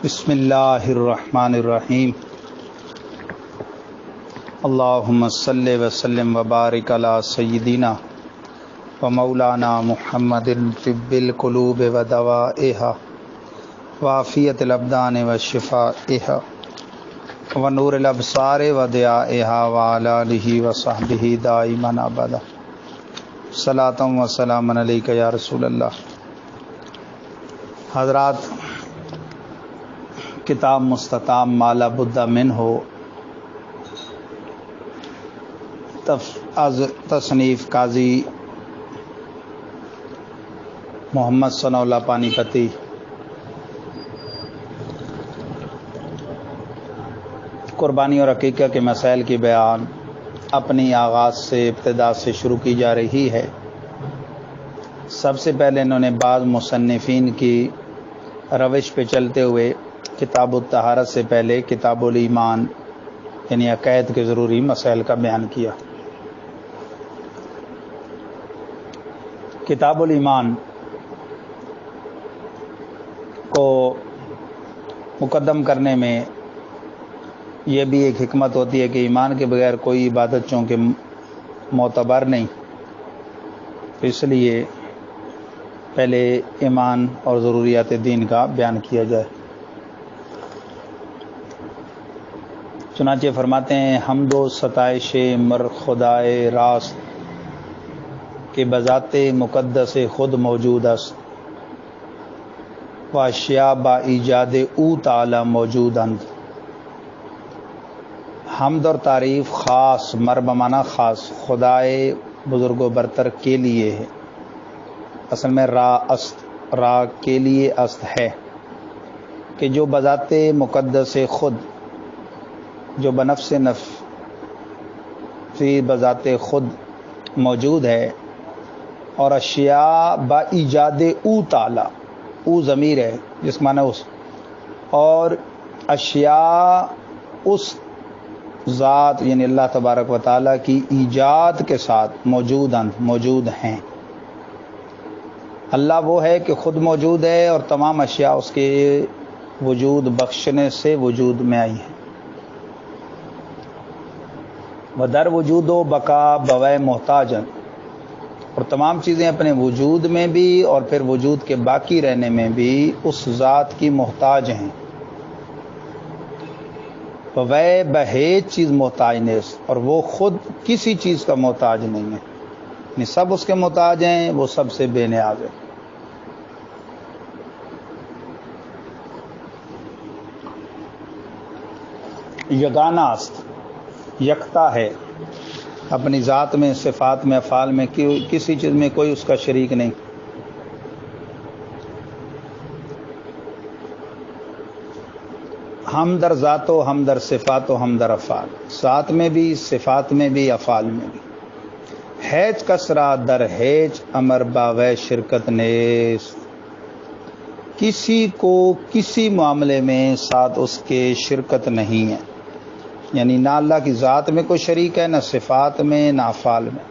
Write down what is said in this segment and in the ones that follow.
بسم اللہ الرحمن الرحیم اللہم صلی وسلم وبارک علی سیدنا و مولانا محمد طب القلوب و دوائها وعافیت الابدان و شفائها و نور الابصار و ضیائها و علی آلہ و صحبہ دائما ابدا صلاۃ و سلام علیک یا رسول اللہ۔ حضرات، کتاب مستطاب مالا بدہ منہ از تصنیف قاضی محمد ثناء اللہ پانی پتی، قربانی اور عقیقہ کے مسائل کی بیان اپنی آغاز سے ابتدا سے شروع کی جا رہی ہے۔ سب سے پہلے انہوں نے بعض مصنفین کی روش پہ چلتے ہوئے کتاب الطہارت سے پہلے کتاب الایمان یعنی عقائد کے ضروری مسائل کا بیان کیا۔ کتاب الایمان کو مقدم کرنے میں یہ بھی ایک حکمت ہوتی ہے کہ ایمان کے بغیر کوئی عبادت چونکہ معتبر نہیں، تو اس لیے پہلے ایمان اور ضروریات دین کا بیان کیا جائے۔ چنانچہ فرماتے ہیں حمد و ستائش مر خدائے راست کہ بذات مقدس خود موجود است و اشیاء با ایجاد او تعالی موجود اند۔ حمد اور تعریف خاص مر بمانا خاص خدائے بزرگ و برتر کے لیے ہے، اصل میں را کے لیے است ہے کہ جو بذات مقدس خود، جو بنفس نفسی بذات خود موجود ہے، اور اشیاء با ایجاد او تعالی، او ضمیر ہے جس معنی اس، اور اشیاء اس ذات یعنی اللہ تبارک و تعالیٰ کی ایجاد کے ساتھ موجود ہیں۔ اللہ وہ ہے کہ خود موجود ہے اور تمام اشیاء اس کے وجود بخشنے سے وجود میں آئی ہیں۔ ودر وجود و بقا بوائے محتاج، اور تمام چیزیں اپنے وجود میں بھی اور پھر وجود کے باقی رہنے میں بھی اس ذات کی محتاج ہیں۔ وہ بہیج چیز محتاج نہیں، اور وہ خود کسی چیز کا محتاج نہیں ہے، یعنی سب اس کے محتاج ہیں، وہ سب سے بے نیاز ہے۔ یگانہ است، یکتا ہے اپنی ذات میں، صفات میں، افعال میں، کسی چیز میں کوئی اس کا شریک نہیں۔ ہم در ذات و ہم در صفات و ہم در افعال، ذات میں بھی، صفات میں بھی، افعال میں بھی۔ ہیج کسرا در ہیج امر باوے شرکت نیست، کسی کو کسی معاملے میں ساتھ اس کے شرکت نہیں ہے، یعنی نہ اللہ کی ذات میں کوئی شریک ہے، نہ صفات میں، نہ افعال میں۔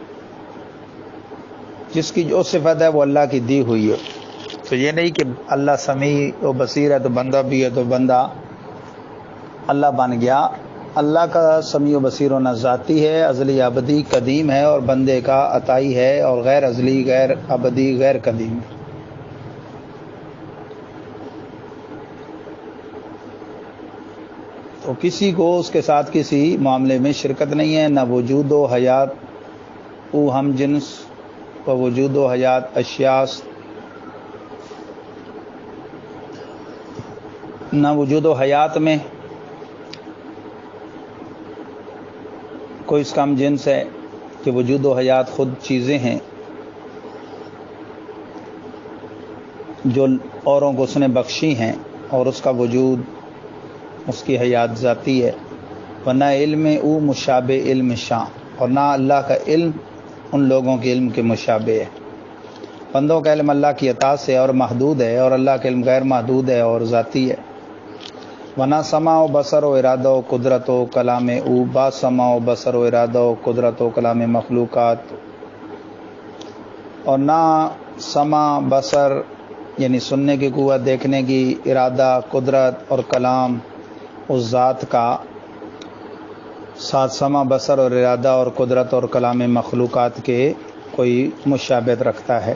جس کی جو صفت ہے وہ اللہ کی دی ہوئی ہے، تو یہ نہیں کہ اللہ سمیع و بصیر ہے تو بندہ بھی ہے تو بندہ اللہ بن گیا۔ اللہ کا سمیع و بصیر ہونا ذاتی ہے، ازلی ابدی قدیم ہے، اور بندے کا عطائی ہے اور غیر ازلی، غیر ابدی، غیر قدیم ہے۔ تو کسی کو اس کے ساتھ کسی معاملے میں شرکت نہیں ہے، نہ وجود و حیات او ہم جنس و وجود و حیات اشیاء، نہ وجود و حیات میں کوئی اس کا ہم جنس ہے کہ وجود و حیات خود چیزیں ہیں جو اوروں کو اس نے بخشی ہیں، اور اس کا وجود، اس کی حیات ذاتی ہے۔ ورنہ علم او مشابہ علم شاں، اور نہ اللہ کا علم ان لوگوں کے علم کے مشابہ ہے۔ بندوں کا علم اللہ کی عطا سے اور محدود ہے، اور اللہ کا علم غیر محدود ہے اور ذاتی ہے۔ ورنہ سمع و بصر و ارادہ و قدرت و کلام او با سمع و بصر و ارادہ و قدرت و کلام مخلوقات، اور نہ سمع، بصر یعنی سننے کی قوت، دیکھنے کی ارادہ، قدرت اور کلام اس ذات کا ساتھ سمع، بصر اور ارادہ اور قدرت اور کلام مخلوقات کے کوئی مشابہت رکھتا ہے۔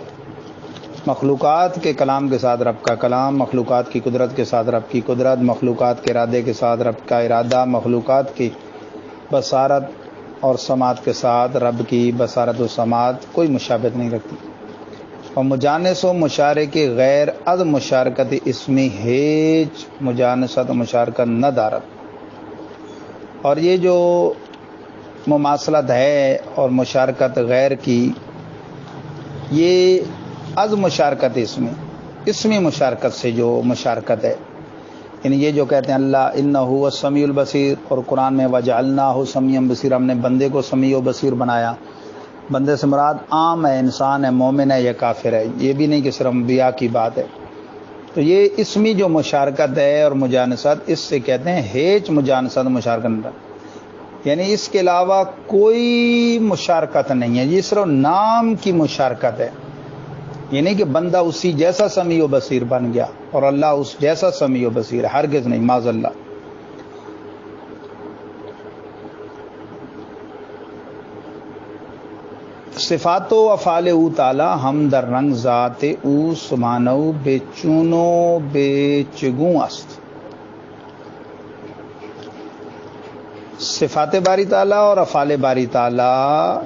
مخلوقات کے کلام کے ساتھ رب کا کلام، مخلوقات کی قدرت کے ساتھ رب کی قدرت، مخلوقات کے ارادے کے ساتھ رب کا ارادہ، مخلوقات کی بصارت اور سماعت کے ساتھ رب کی بصارت و سماعت کوئی مشابہت نہیں رکھتی۔ اور مجانس و مشارک غیر از مشارکت اسمی ہیچ مجانست و مشارکت نہ دارت۔ اور یہ جو مماثلت ہے اور مشارکت غیر کی، یہ از مشارکت اسمی مشارکت سے جو مشارکت ہے، یعنی یہ جو کہتے ہیں اللہ انہ هو السمیع البصیر، اور قرآن میں وجعلناہ سمیعا بصیرا، ہم نے بندے کو سمیع و بصیر بنایا۔ بندے سے مراد عام ہے، انسان ہے، مومن ہے یا کافر ہے، یہ بھی نہیں کہ صرف انبیاء کی بات ہے۔ تو یہ اسمی جو مشارکت ہے اور مجانست، اس سے کہتے ہیں ہیچ مجانست مشارکت، یعنی اس کے علاوہ کوئی مشارکت نہیں ہے، یہ صرف نام کی مشارکت ہے، یعنی کہ بندہ اسی جیسا سمیع و بصیر بن گیا اور اللہ اس جیسا سمیع و بصیر ہے، ہرگز نہیں، معاذ اللہ۔ صفات و افعال او تعالی ہم در رنگ ذات او سبحانہ بے چونو بے چگوں است۔ صفات باری تعالیٰ اور افعال باری تعالیٰ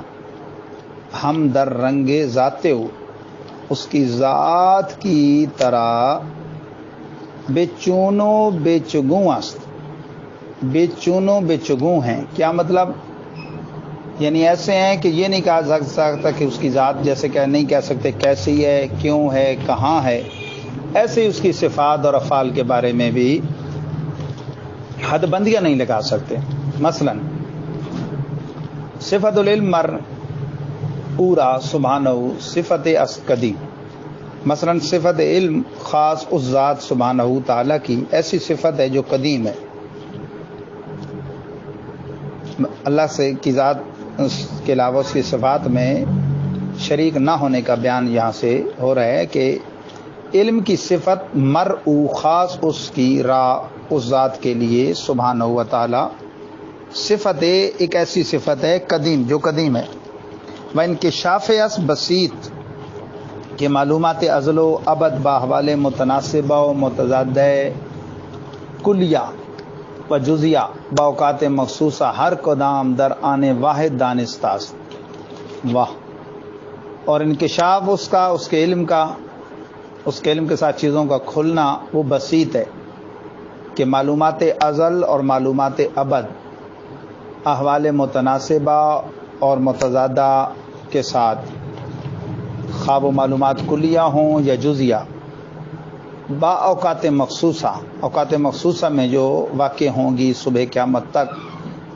ہم در رنگ ذات او، اس کی ذات کی طرح بے چونو بے چگوں است، بے چونو بے چگوں ہیں۔ کیا مطلب؟ یعنی ایسے ہیں کہ یہ نہیں کہا جا سکتا کہ اس کی ذات، جیسے کہ نہیں کہہ سکتے کیسی ہے، کیوں ہے، کہاں ہے، ایسے ہی اس کی صفات اور افعال کے بارے میں بھی حد بندیاں نہیں لگا سکتے۔ مثلا صفت العلم مر پورا سبحانہ صفت اس قدیم، مثلا صفت علم خاص اس ذات سبحانہ تعالیٰ کی ایسی صفت ہے جو قدیم ہے، اللہ سے کی ذات کے علاوہ اس کی صفات میں شریک نہ ہونے کا بیان یہاں سے ہو رہا ہے کہ علم کی صفت مرء خاص اس کی اس ذات کے لیے سبحانہ و تعالی صفت ایک ایسی صفت ہے قدیم جو قدیم ہے۔ وہ انکشاف اس بسیط کہ معلومات ازل و ابد باحوال متناسبہ و متضادہ کلیہ و جزیہ باوقات مخصوصہ ہر قدام در آنے واحد دانستاست۔ واہ! اور انکشاف اس کا، اس کے علم کا، اس کے علم کے ساتھ چیزوں کا کھلنا وہ بسیط ہے کہ معلومات ازل اور معلومات ابد احوال متناسبہ اور متضادہ کے ساتھ، خواہ و معلومات کلیہ ہوں یا جزیہ، با اوقات مخصوصہ، اوقات مخصوصہ میں جو واقع ہوں گی صبح قیامت تک،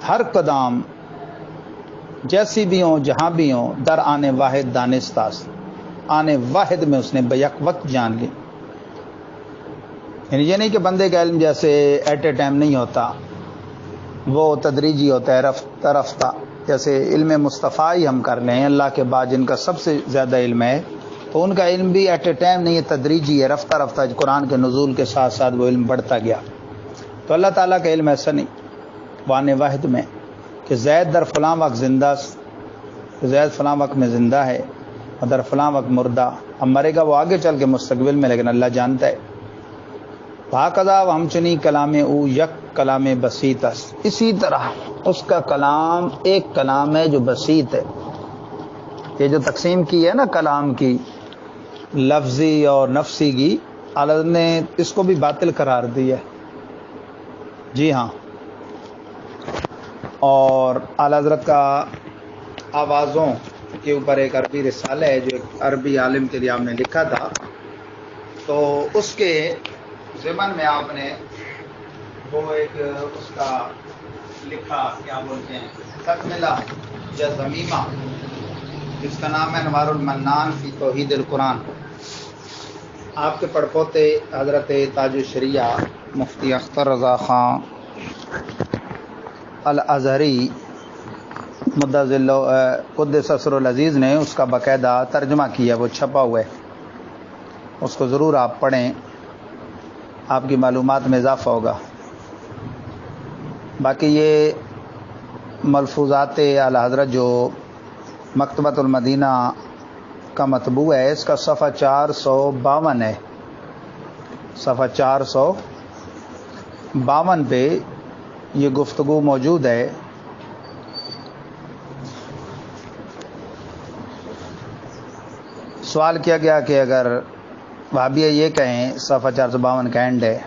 ہر قدام جیسی بھی ہوں جہاں بھی ہوں، در آنے واحد دانستاست، آنے واحد میں اس نے بیک وقت جان لی۔ یعنی یہ نہیں کہ بندے کا علم جیسے ایٹ اے ٹائم نہیں ہوتا، وہ تدریجی ہوتا ہے، رفتہ رفتہ، جیسے علم مصطفیٰ ہی ہم کر لیں اللہ کے بعد جن کا سب سے زیادہ علم ہے، تو ان کا علم بھی ایٹ اے ٹائم نہیں ہے، تدریجی ہے، رفتہ رفتہ قرآن کے نزول کے ساتھ ساتھ وہ علم بڑھتا گیا۔ تو اللہ تعالیٰ کا علم ایسا نہیں، وان واحد میں کہ زید در فلاں وقت زندہ، زید فلاں وقت میں زندہ ہے اور در فلاں وقت مردہ، اب مرے گا وہ آگے چل کے مستقبل میں، لیکن اللہ جانتا ہے۔ بھاکذا و ہم چنی کلام او یک کلام بسیط است، اسی طرح اس کا کلام ایک کلام ہے جو بسیط ہے۔ یہ جو تقسیم کی ہے نا کلام کی، لفظی اور نفسی کی، اعلیٰ حضرت نے اس کو بھی باطل قرار دیا ہے، جی ہاں۔ اور اعلیٰ حضرت کا آوازوں کے اوپر ایک عربی رسالہ ہے جو ایک عربی عالم کے لیے آپ نے لکھا تھا، تو اس کے ضمن میں آپ نے وہ ایک اس کا لکھا، کیا بولتے ہیں، تکملہ یا ضمیمہ، جس کا نام ہے انوار المنان فی توحید القرآن۔ آپ کے پڑپوتے حضرت تاج الشریعہ مفتی اختر رضا خان الازہری قدس سر العزیز نے اس کا باقاعدہ ترجمہ کیا، وہ چھپا ہوا ہے۔ اس کو ضرور آپ پڑھیں، آپ کی معلومات میں اضافہ ہوگا۔ باقی یہ ملفوظات اعلی حضرت جو مکتبۃ المدینہ کا مطبوع ہے، اس کا صفحہ 452 ہے، صفحہ 452 پہ یہ گفتگو موجود ہے۔ سوال کیا گیا کہ اگر وہابیہ یہ کہیں، صفحہ 452 کا اینڈ ہے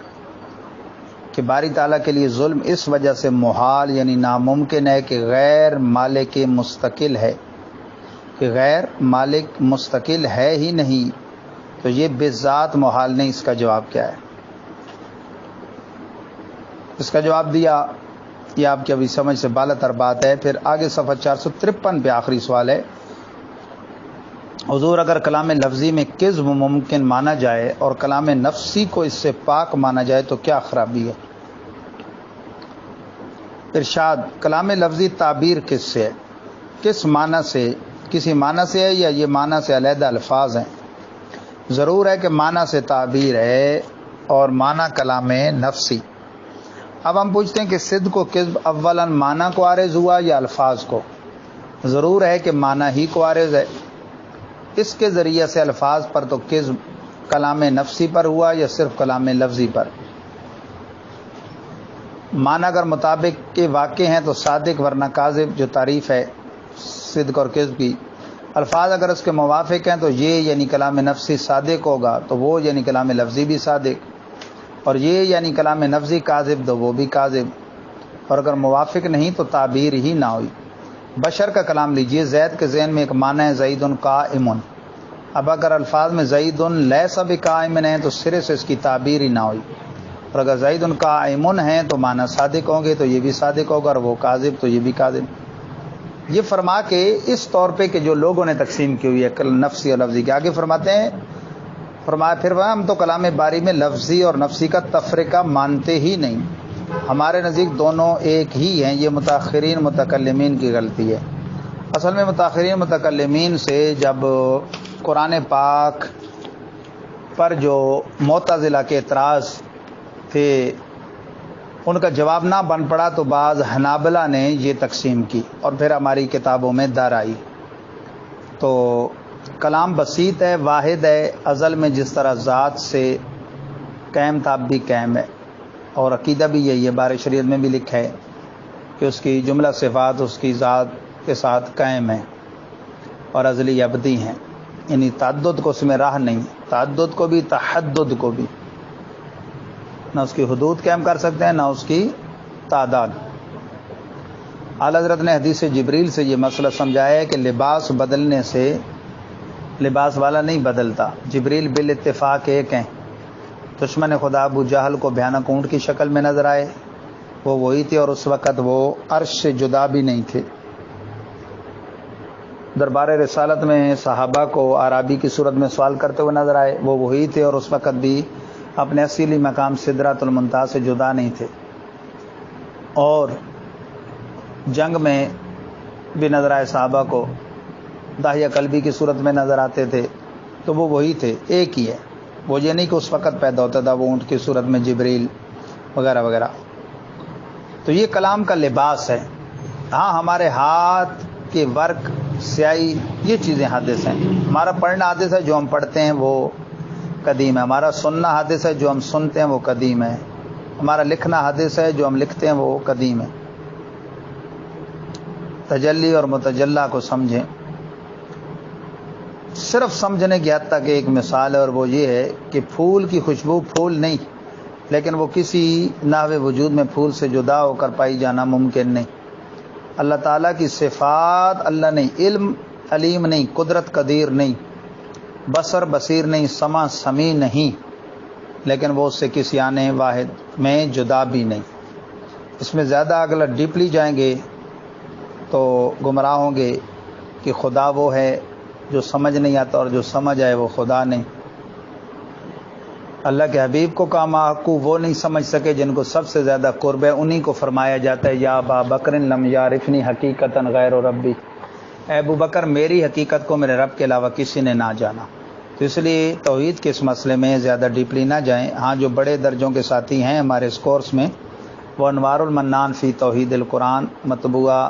کہ باری تعالیٰ کے لیے ظلم اس وجہ سے محال یعنی ناممکن ہے کہ غیر مالک مستقل ہے، کہ غیر مالک مستقل ہے ہی نہیں، تو یہ بذات محال نہیں۔ اس کا جواب کیا ہے؟ اس کا جواب دیا، یہ آپ کی ابھی سمجھ سے بالا تر بات ہے۔ پھر آگے صفحہ 453 پہ آخری سوال ہے، حضور اگر کلام لفظی میں کذب ممکن مانا جائے اور کلام نفسی کو اس سے پاک مانا جائے تو کیا خرابی ہے؟ ارشاد، کلام لفظی تعبیر کس سے ہے؟ کس معنی سے؟ کسی معنی سے ہے یا یہ معنی سے علیحدہ الفاظ ہیں؟ ضرور ہے کہ معنی سے تعبیر ہے اور معنی کلام نفسی۔ اب ہم پوچھتے ہیں کہ صدق و کذب اولاً معنی کو عارض ہوا یا الفاظ کو؟ ضرور ہے کہ معنی ہی کو عارض ہے۔ اس کے ذریعے سے الفاظ پر تو کذب کلام نفسی پر ہوا یا صرف کلام لفظی پر؟ معنی اگر مطابق کے واقع ہیں تو صادق ورنہ کاذب، جو تعریف ہے صدق اور کذب کی۔ الفاظ اگر اس کے موافق ہیں تو یہ یعنی کلام نفسی صادق ہوگا تو وہ یعنی کلام لفظی بھی صادق، اور یہ یعنی کلام نفسی کاذب تو وہ بھی کاذب، اور اگر موافق نہیں تو تعبیر ہی نہ ہوئی۔ بشر کا کلام لیجئے، زید کے ذہن میں ایک معنی ہے زید قائم، اب اگر الفاظ میں زید لیس بقائم ہیں تو سرے سے اس کی تعبیر ہی نہ ہوئی، اور اگر زید قائم ہیں تو معنی صادق ہوں گے تو یہ بھی صادق ہوگا، اور وہ کاذب تو یہ بھی کاذب۔ یہ فرما کے اس طور پہ کہ جو لوگوں نے تقسیم کی ہوئی ہے نفسی اور لفظی کے، آگے فرماتے ہیں، فرمایا پھر ہم تو کلام باری میں لفظی اور نفسی کا تفریقہ مانتے ہی نہیں، ہمارے نزدیک دونوں ایک ہی ہیں۔ یہ متاخرین متکلمین کی غلطی ہے۔ اصل میں متاخرین متکلمین سے جب قرآن پاک پر جو معتزلہ کے اعتراض تھے ان کا جواب نہ بن پڑا تو بعض حنابلہ نے یہ تقسیم کی اور پھر ہماری کتابوں میں در آئی۔ تو کلام بسیط ہے، واحد ہے، ازل میں جس طرح ذات سے قائم تھا اب بھی قائم ہے، اور عقیدہ بھی یہی ہے، بار شریعت میں بھی لکھا ہے کہ اس کی جملہ صفات اس کی ذات کے ساتھ قائم ہیں اور ازلی ابدی ہیں، یعنی تعدد کو اس میں راہ نہیں، تعدد کو بھی تحدد کو بھی، نہ اس کی حدود قائم کر سکتے ہیں نہ اس کی تعداد۔ اعلیٰ حضرت نے حدیث جبریل سے یہ مسئلہ سمجھایا ہے کہ لباس بدلنے سے لباس والا نہیں بدلتا، جبریل بالاتفاق ایک ہیں۔ دشمن خدا ابو جہل کو بھیانک اونٹ کی شکل میں نظر آئے، وہ وہی تھے اور اس وقت وہ عرش سے جدا بھی نہیں تھے۔ دربار رسالت میں صحابہ کو عرابی کی صورت میں سوال کرتے ہوئے نظر آئے، وہ وہی تھے اور اس وقت بھی اپنے اصلی مقام سدرۃ المنتہا سے جدا نہیں تھے۔ اور جنگ میں بھی نظر آئے صحابہ کو، داہیہ قلبی کی صورت میں نظر آتے تھے، تو وہ وہی تھے، ایک ہی ہے۔ وہ یہ نہیں کہ اس وقت پیدا ہوتا تھا وہ اونٹ کی صورت میں جبریل وغیرہ وغیرہ۔ تو یہ کلام کا لباس ہے۔ ہاں ہمارے ہاتھ کے ورق، سیاہی، یہ چیزیں حادث ہیں۔ ہمارا پڑھنا حادث ہے، جو ہم پڑھتے ہیں وہ قدیم ہے۔ ہمارا سننا حادث ہے، جو ہم سنتے ہیں وہ قدیم ہے۔ ہمارا لکھنا حادث ہے، جو ہم لکھتے ہیں وہ قدیم ہے۔ تجلی اور متجلہ کو سمجھیں۔ صرف سمجھنے کی حد تک ایک مثال ہے، اور وہ یہ ہے کہ پھول کی خوشبو پھول نہیں، لیکن وہ کسی نحو وجود میں پھول سے جدا ہو کر پائی جانا ممکن نہیں۔ اللہ تعالیٰ کی صفات اللہ نہیں، علم علیم نہیں، قدرت قدیر نہیں، بصر بصیر نہیں، سمع سمیع نہیں، لیکن وہ اس سے کسی آنے واحد میں جدا بھی نہیں۔ اس میں زیادہ اگر ڈیپلی جائیں گے تو گمراہ ہوں گے کہ خدا وہ ہے جو سمجھ نہیں آتا اور جو سمجھ آئے وہ خدا نہیں۔ اللہ کے حبیب کو کہا محقوق وہ نہیں سمجھ سکے جن کو سب سے زیادہ قرب ہے، انہی کو فرمایا جاتا ہے یا ابا بکر لم یعرفنی حقیقتاً غیر ربی، اے ابو بکر میری حقیقت کو میرے رب کے علاوہ کسی نے نہ جانا۔ تو اس لیے توحید کے اس مسئلے میں زیادہ ڈیپلی نہ جائیں. ہاں جو بڑے درجوں کے ساتھی ہیں ہمارے اس کورس میں وہ انوار المنان فی توحید القرآن مطبوعہ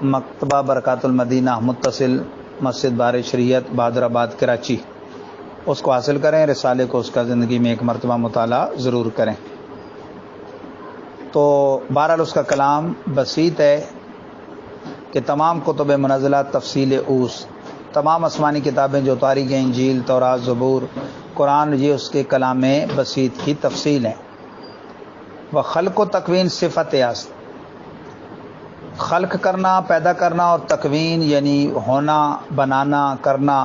مکتبہ برکات المدینہ متصل مسجد بار شریعت بہادر آباد کراچی، اس کو حاصل کریں. رسالے کو اس کا زندگی میں ایک مرتبہ مطالعہ ضرور کریں. تو بہرحال اس کا کلام بسیط ہے کہ تمام کتب منزلہ تفصیل اوس، تمام آسمانی کتابیں جو اتاری گئیں، انجیل، تورات، زبور، قرآن، یہ اس کے کلام میں بسیط کی تفصیل ہے. وہ خلق و تکوین صفت است، خلق کرنا، پیدا کرنا، اور تکوین یعنی ہونا، بنانا، کرنا،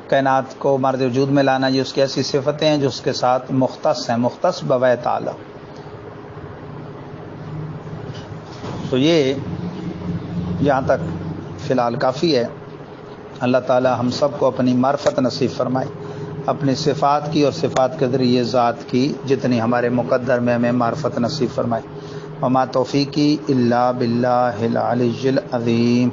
کائنات کو مارد وجود میں لانا، یہ اس کی ایسی صفتیں ہیں جو اس کے ساتھ مختص ہیں، مختص بوائے تعالی. تو یہ یہاں تک فی الحال کافی ہے. اللہ تعالی ہم سب کو اپنی معرفت نصیب فرمائے، اپنی صفات کی اور صفات کے ذریعے ذات کی جتنی ہمارے مقدر میں ہمیں معرفت نصیب فرمائے. وما توفیقی الا باللہ العلی العظیم.